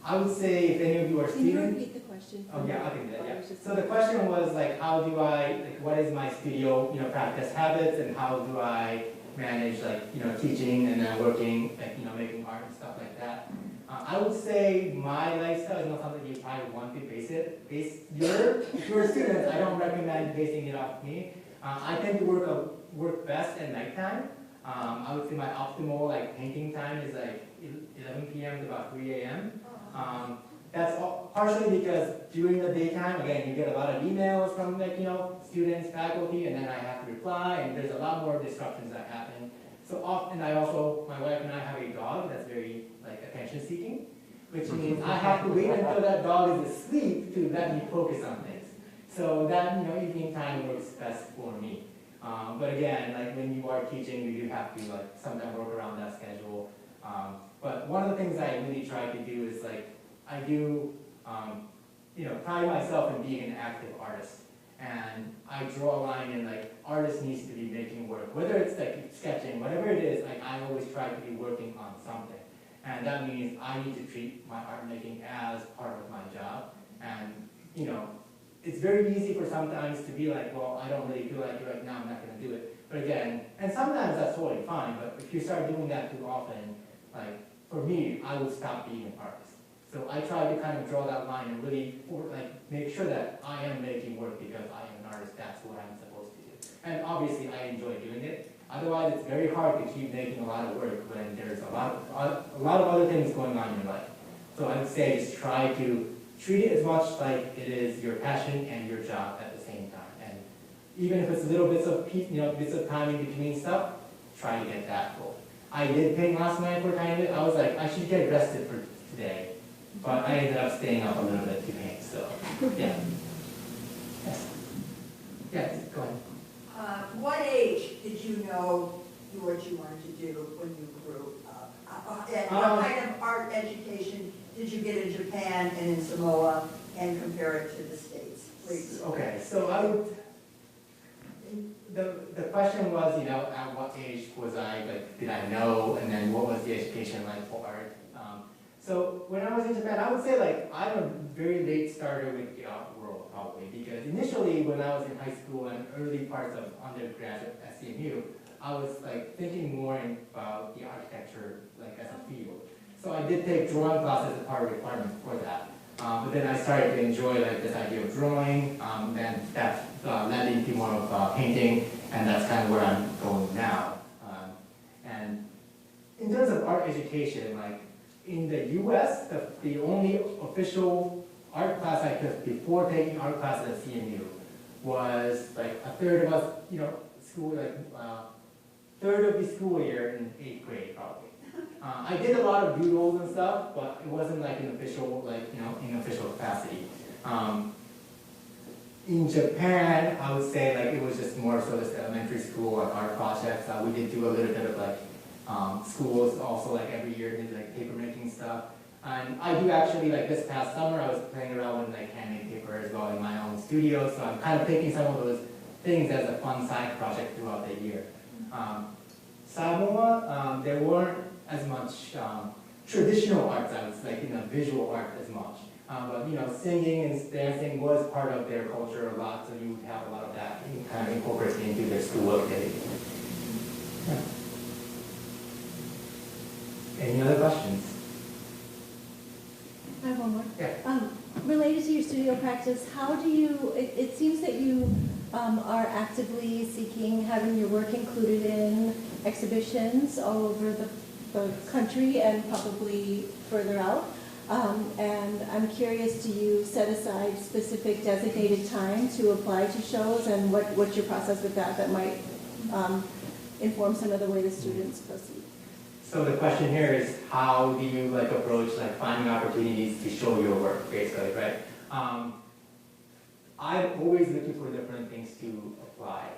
I would say if any of you are students.
Can you repeat the question?
Oh yeah, I can do that. Yeah. So the question was, like, how do I, what is my studio, practice habits, and how do I manage, like, teaching and then working, like, making art and stuff like that. I would say my lifestyle is not something you probably want to base if you're a student, I don't recommend basing it off me. I tend to work best at nighttime. I would say my optimal, like, painting time is like 11 p.m. to about 3 a.m. That's partially because during the daytime, again, you get a lot of emails from, like, students, faculty, and then I have to reply, and there's a lot more disruptions that happen. So often my wife and I have a dog that's very, like, attention-seeking, which means I have to wait until that dog is asleep to let me focus on things. So that, evening time works best for me. But again, like, when you are teaching, you do have to, like, sometimes work around that schedule. But one of the things I really try to do is, like, I do, pride myself in being an active artist. and I draw a line in like artist needs to be making work, whether it's like sketching, whatever it is, like I always try to be working on something. And that means I need to treat my art making as part of my job. And, you know, it's very easy for sometimes to be like, well, I don't really feel like it right now, I'm not gonna do it. But again, and sometimes that's totally fine, but if you start doing that too often, like for me, I would stop being an artist. So I try to kind of draw that line and really make sure that I am making work because I am an artist, that's what I'm supposed to do. And obviously I enjoy doing it. Otherwise it's very hard to keep making a lot of work when there's a lot of other things going on in your life. So I would say just try to treat it as much like it is your passion and your job at the same time. And even if it's little bits of time in between stuff, try to get that full. I did paint last night for a tiny bit. I was like, I should get rested for today. But I ended up staying up a little bit to paint, so yeah. Yes. Yes, go ahead.
What age did you know what you wanted to do when you grew up? And what kind of art education did you get in Japan and in Samoa, and compare it to the States, please?
Okay, so I would, the question was, you know, at what age was I, like, did I know, and then what was the education like for art? So when I was in Japan, I would say like I'm a very late starter with the art world probably, because initially when I was in high school and early parts of undergraduate at CMU, I was like thinking more about the architecture like as a field. So I did take drawing classes as part of the requirement for that. But then I started to enjoy like this idea of drawing, then that led into more of painting, and that's kind of where I'm going now. And in terms of art education, like in the US, the only official art class I took before taking art classes at CMU was like a third of us, you know, third of the school year in 8th grade probably. I did a lot of doodles and stuff, but it wasn't like an official, in official capacity. In Japan, I would say like it was just more so just elementary school or art projects. We did do a little bit of like schools also like every year did like paper making stuff. And I do actually, like this past summer, I was playing around with like handmade paper as well in my own studio, so I'm kind of taking some of those things as a fun side project throughout the year. Samoa, there weren't as much traditional arts, I would like, visual art as much. But singing and dancing was part of their culture a lot, so you would have a lot of that kind of incorporated into their school activity. Yeah. Any other questions?
I have one more.
Yeah.
Related to your studio practice, how do you, it seems that you are actively seeking having your work included in exhibitions all over the country and probably further out. And I'm curious, do you set aside specific designated time to apply to shows, and what's your process with that might inform some of the way the students proceed?
So the question here is, how do you approach finding opportunities to show your work, basically, right? I'm always looking for different things to apply.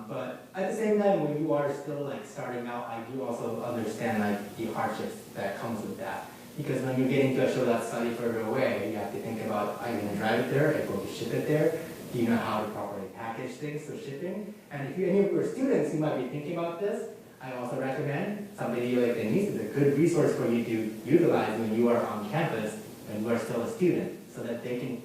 But at the same time, when you are still starting out, I do also understand the hardships that comes with that. Because when you're getting to a show that's slightly further away, you have to think about, are you going to drive it there? Are you going to ship it there? Do you know how to properly package things for shipping? And if any of your students who might be thinking about this, I also recommend somebody like Denise is a good resource for you to utilize when you are on campus and you are still a student, so that they can,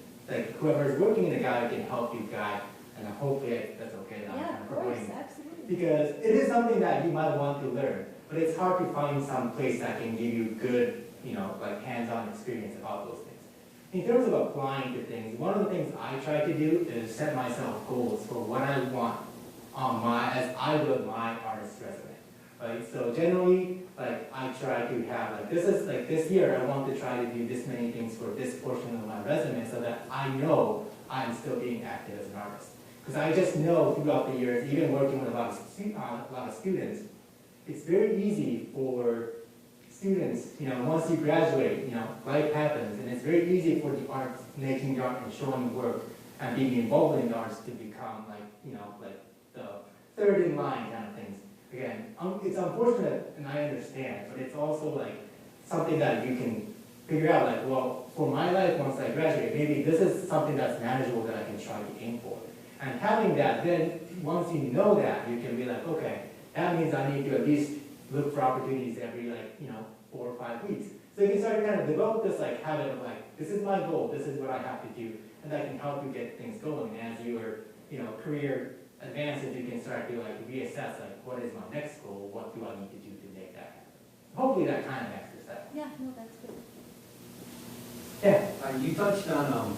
whoever is working in the gallery can help you guide. And I hope that's okay that I'm kind of promoting that.
Absolutely.
Because it is something that you might want to learn, but it's hard to find some place that can give you good, hands-on experience about those things. In terms of applying to things, one of the things I try to do is set myself goals for what I want on as I build my artist resume. Right? So generally, I try to have, this year I want to try to do this many things for this portion of my resume so that I know I'm still being active as an artist. Because I just know throughout the years, even working with a lot of students, it's very easy for students, once you graduate, life happens, and it's very easy for the arts, making the art and showing work and being involved in the arts to become the third in line kind of things. Again, it's unfortunate, and I understand, but it's also something that you can figure out, well, for my life once I graduate, maybe this is something that's manageable that I can try to aim for. And having that, then once you know that, you can be like, okay, that means I need to at least look for opportunities every 4 or 5 weeks. So you can start to kind of develop this habit of this is my goal, this is what I have to do, and that can help you get things going. And as your career advances, you can start to reassess what is my next goal, what do I need to do to make that happen. Hopefully that kind of answers that.
Yeah, no, that's good.
Yeah.
You touched on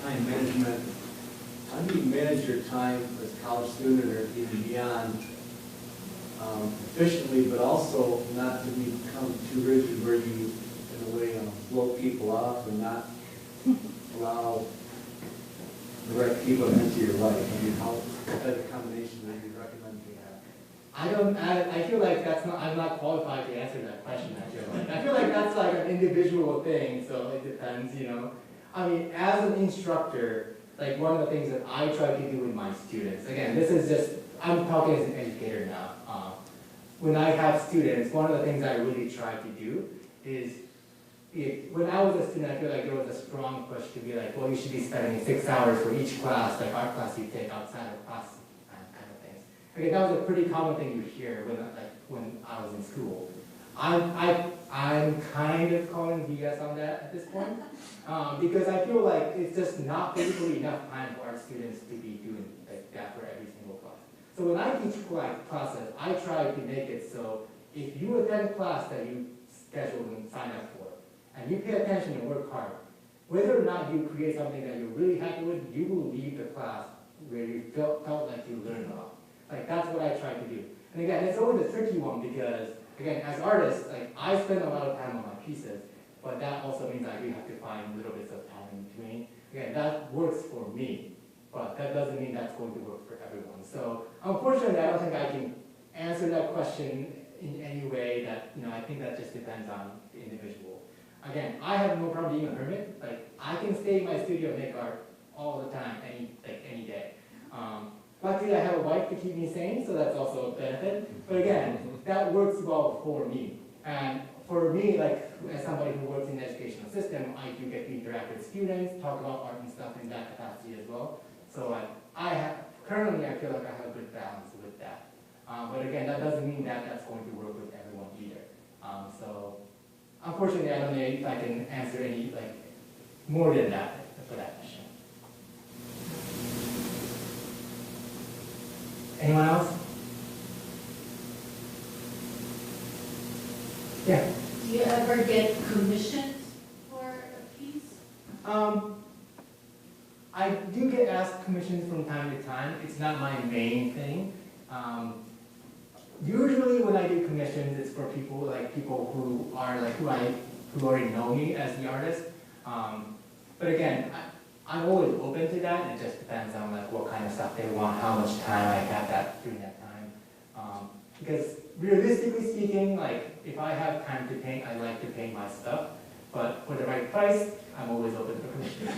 time management. How do you manage your time as a college student or even beyond efficiently, but also not to become too rigid where you, in a way, blow people off and not allow the right people into your life? I mean, how is that a combination that you recommend we have?
I feel like I'm not qualified to answer that question, I feel like. I feel like that's an individual thing, so it depends, I mean, as an instructor, one of the things that I try to do with my students, again, this is just, I'm talking as an educator now. When I have students, one of the things I really try to do is, when I was a student, I feel like there was a strong push to be well, you should be spending 6 hours for each class, art class you take outside of class, kind of things. Okay, that was a pretty common thing you hear when I was in school. I'm kind of calling BS on that at this point, because I feel like it's just not basically enough time for our students to be doing that for every single class. So when I teach classes, I try to make it so if you attend a class that you scheduled and signed up for, and you pay attention and work hard, whether or not you create something that you're really happy with, you will leave the class where you felt like you learned a lot. That's what I try to do. And again, it's always a tricky one because, again, as artists, I spend a lot of time on my pieces, but that also means I do have to find little bits of time in between. Again, that works for me, but that doesn't mean that's going to work for everyone. So unfortunately, I don't think I can answer that question in any way that, I think that just depends on the individual. Again, I have no problem being a hermit. I can stay in my studio and make art all the time, any day. Luckily, I have a wife to keep me sane, so that's also a benefit. But again, that works well for me. And for me, as somebody who works in the educational system, I do get to interact with students, talk about art and stuff in that capacity as well. So currently, I feel like I have a good balance with that. But again, that doesn't mean that that's going to work with everyone either. So unfortunately, I don't know if I can answer any more than that for that question. Anyone else? Yeah.
Do you ever get commissioned for a piece?
I do get asked commissions from time to time. It's not my main thing. Usually when I do commissions, it's for people who are who already know me as the artist. But again, I'm always open to that. It just depends on what kind of stuff they want, how much time I have during that time. Because realistically speaking, if I have time to paint, I like to paint my stuff. But for the right price, I'm always open for commissions.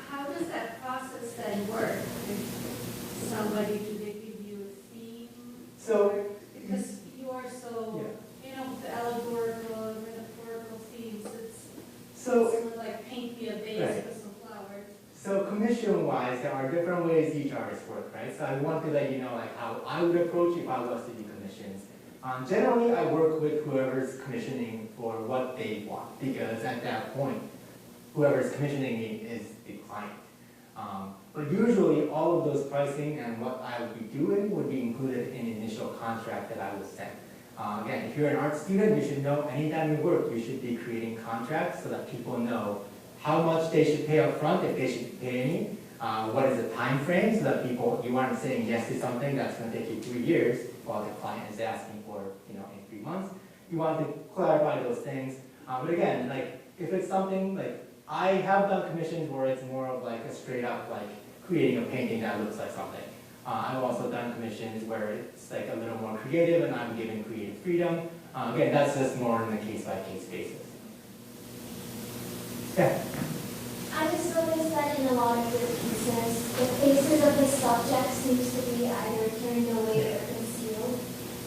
How does that process then work? If somebody, do they give you a theme?
So,
Because you are so, the allegorical and metaphorical themes, it's sort of paint me a vase
Right.
with some flowers.
So commission-wise, there are different ways each artist works, right? So I want to let you know how I would approach if I was to do commissions. Generally, I work with whoever's commissioning for what they want, because at that point, whoever's commissioning me is the client. But usually, all of those pricing and what I would be doing would be included in the initial contract that I would send. Again, if you're an art student, you should know anytime you work, you should be creating contracts so that people know how much they should pay up front, if they should pay any, what is the time frame, so that you aren't saying yes to something that's going to take you 3 years while the client is asking for in 3 months. You want to clarify those things. But again, if it's something I have done commissions where it's more of a straight up creating a painting that looks like something. I've also done commissions where it's a little more creative and I'm given creative freedom. Again, that's just more on a case-by-case basis. Yeah.
I just noticed that in a lot of your pieces, the faces of the subject seems to be either turned away or concealed.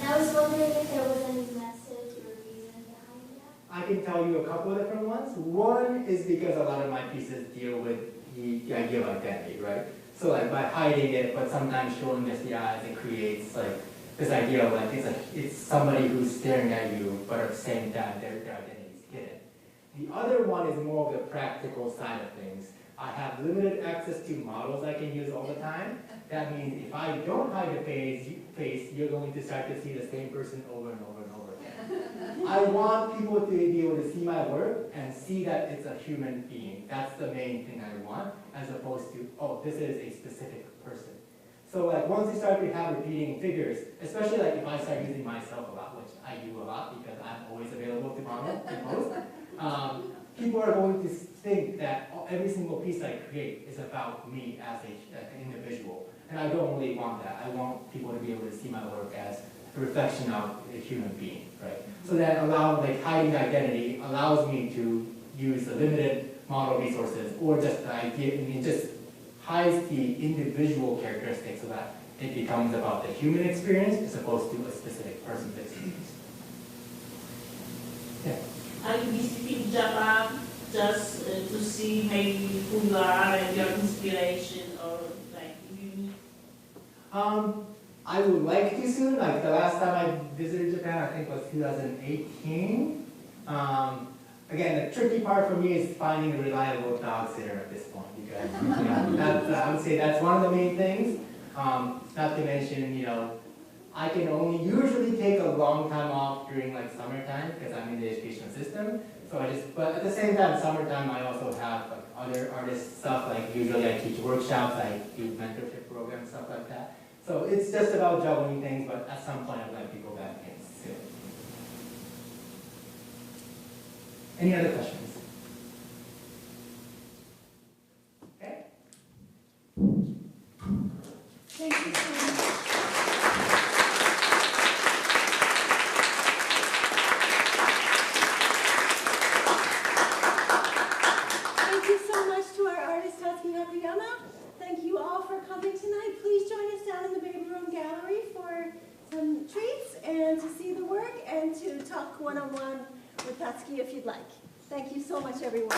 And I was wondering if there was any message or reason behind that.
I can tell you a couple of different ones. One is because a lot of my pieces deal with the idea of identity, right? So like by hiding it, but sometimes showing just the eyes, it creates like this idea of like it's somebody who's staring at you, but at the same time their identity is hidden. The other one is more of the practical side of things. I have limited access to models I can use all the time. That means if I don't hide the face, you're going to start to see the same person over and over and over again. I want people to be able to see my work and see that it's a human being. That's the main thing I want, as opposed to, oh, this is a specific person. So like once you start to have repeating figures, especially like if I start using myself a lot, which I do a lot because I'm always available to model and post, people are going to think that every single piece I create is about me as an individual. And I don't really want that. I want people to be able to see my work as a reflection of a human being, right? So that hiding identity allows me to use the limited model resources or just the idea, just hides the individual characteristics so that it becomes about the human experience as opposed to a specific person's experience. Yeah.
Are you visiting Japan just to see maybe who you are and your inspiration, or like unique?
I would like to soon. Like the last time I visited Japan, I think was 2018. Again, the tricky part for me is finding a reliable dog sitter at this point because I would say that's one of the main things. Not to mention, I can only usually take a long time off during like summertime because I'm in the educational system. So but at the same time, summertime I also have like other artist stuff. Like usually I teach workshops, I do mentorship programs, stuff like that. So it's just about juggling things. But at some point, I'd like to go back in soon. Any other questions? Okay.
Thank you so much. Thank you so much to our artist, Tatsuki Hakoyama. Thank you all for coming tonight. Please join us down in the Baby Room Gallery for some treats and to see the work and to talk one-on-one with Tatsuki if you'd like. Thank you so much, everyone.